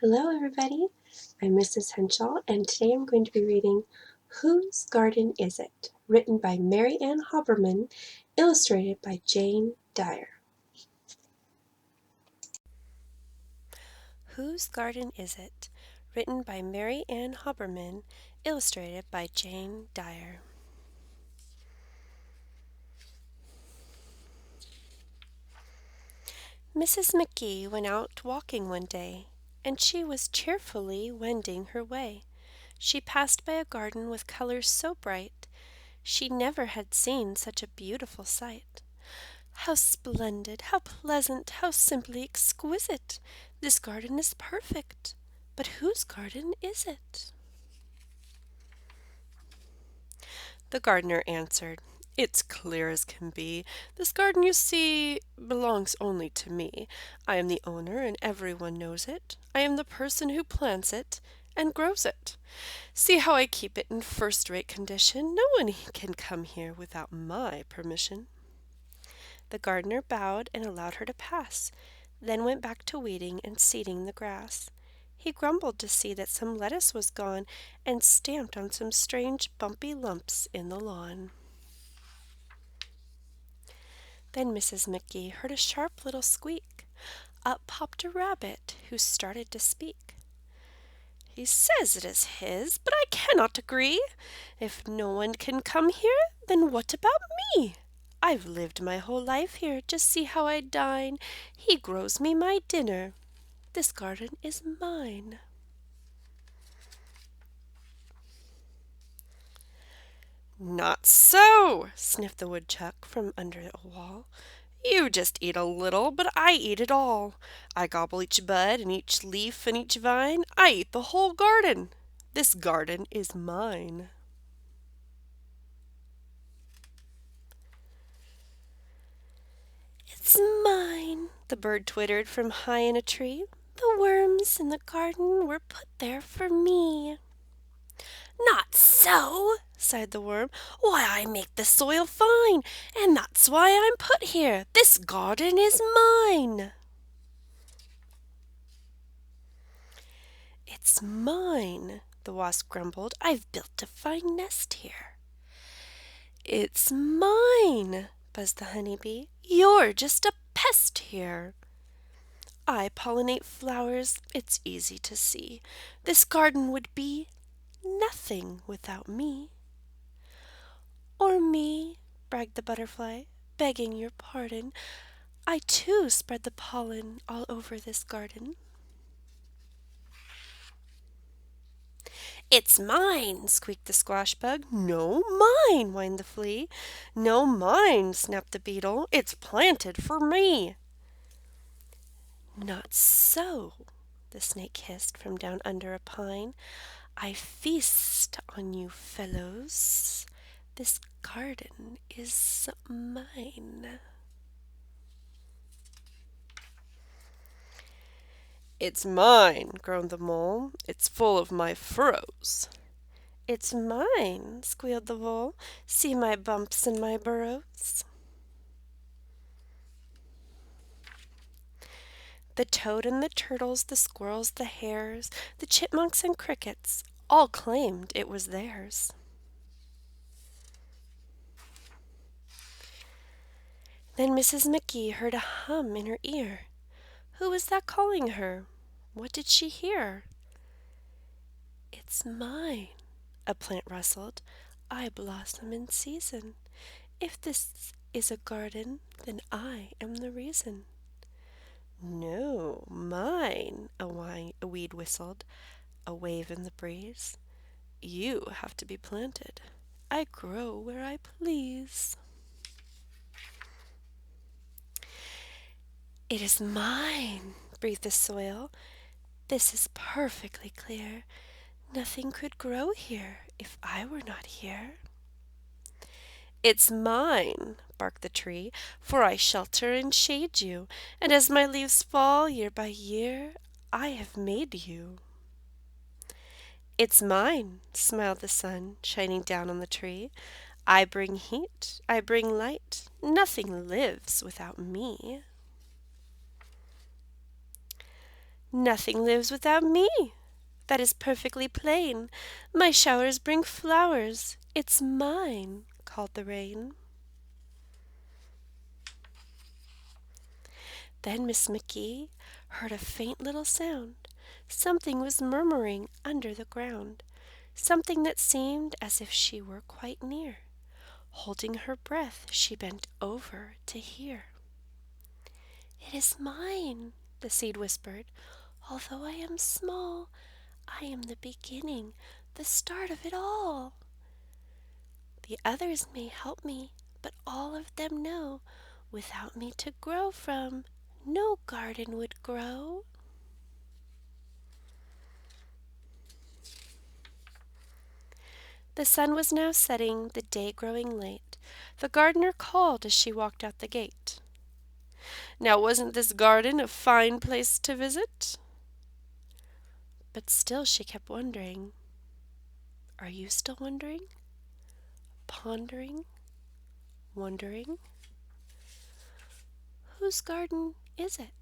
Hello everybody, I'm Mrs. Henshall and today I'm going to be reading Whose Garden Is It? Written by Mary Ann Hoberman, illustrated by Jane Dyer. Whose Garden Is It? Written by Mary Ann Hoberman, illustrated by Jane Dyer. Mrs. McGee went out walking one day, and she was cheerfully wending her way. She passed by a garden with colors so bright, she never had seen such a beautiful sight. How splendid, how pleasant, how simply exquisite! This garden is perfect. But whose garden is it? The gardener answered, "It's clear as can be. This garden you see belongs only to me. I am the owner and everyone knows it. I am the person who plants it and grows it. See how I keep it in first-rate condition. No one can come here without my permission." The gardener bowed and allowed her to pass, then went back to weeding and seeding the grass. He grumbled to see that some lettuce was gone and stamped on some strange bumpy lumps in the lawn. Then Mrs. McGee heard a sharp little squeak. Up popped a rabbit, who started to speak. "He says it is his, but I cannot agree. If no one can come here, then what about me? I've lived my whole life here, just see how I dine. He grows me my dinner. This garden is mine." "Not so," sniffed the woodchuck from under a wall. "You just eat a little, but I eat it all. I gobble each bud and each leaf and each vine. I eat the whole garden. This garden is mine." "It's mine," the bird twittered from high in a tree. "The worms in the garden were put there for me." "Not so," sighed the worm. "Why, I make the soil fine, and that's why I'm put here. This garden is mine." "It's mine," the wasp grumbled. "I've built a fine nest here." "It's mine," buzzed the honey bee. "You're just a pest here." "I pollinate flowers, it's easy to see. This garden would be nothing without me." "Or me," bragged the butterfly, "begging your pardon. I too spread the pollen all over this garden." "It's mine," squeaked the squash bug. "No, mine," whined the flea. "No, mine," snapped the beetle. "It's planted for me." "Not so," the snake hissed from down under a pine. "I feast on you fellows. This garden is mine." "It's mine," groaned the mole. "It's full of my furrows." "It's mine," squealed the vole. "See my bumps and my burrows." The toad and the turtles, the squirrels, the hares, the chipmunks and crickets all claimed it was theirs. Then Mrs. McGee heard a hum in her ear. Who was that calling her? What did she hear? "It's mine," a plant rustled. "I blossom in season. If this is a garden, then I am the reason." "No, mine," a weed whistled, a wave in the breeze. "You have to be planted. I grow where I please." "It is mine," breathed the soil. "This is perfectly clear. Nothing could grow here if I were not here." "It's mine," barked the tree, "for I shelter and shade you, and as my leaves fall year by year, I have made you." "It's mine," smiled the sun, shining down on the tree. "I bring heat, I bring light. Nothing lives without me." Nothing lives without me. That is perfectly plain. My showers bring flowers. It's mine, called the rain. Then Miss McGee heard a faint little sound. Something was murmuring under the ground, something that seemed as if she were quite near. Holding her breath, she bent over to hear. "It is mine," the seed whispered. "Although I am small, I am the beginning, the start of it all. The others may help me, but all of them know without me to grow from, no garden would grow." The sun was now setting, the day growing late. The gardener called as she walked out the gate. Now wasn't this garden a fine place to visit? But still she kept wondering. Are you still wondering? Pondering? Wondering? Whose garden is it?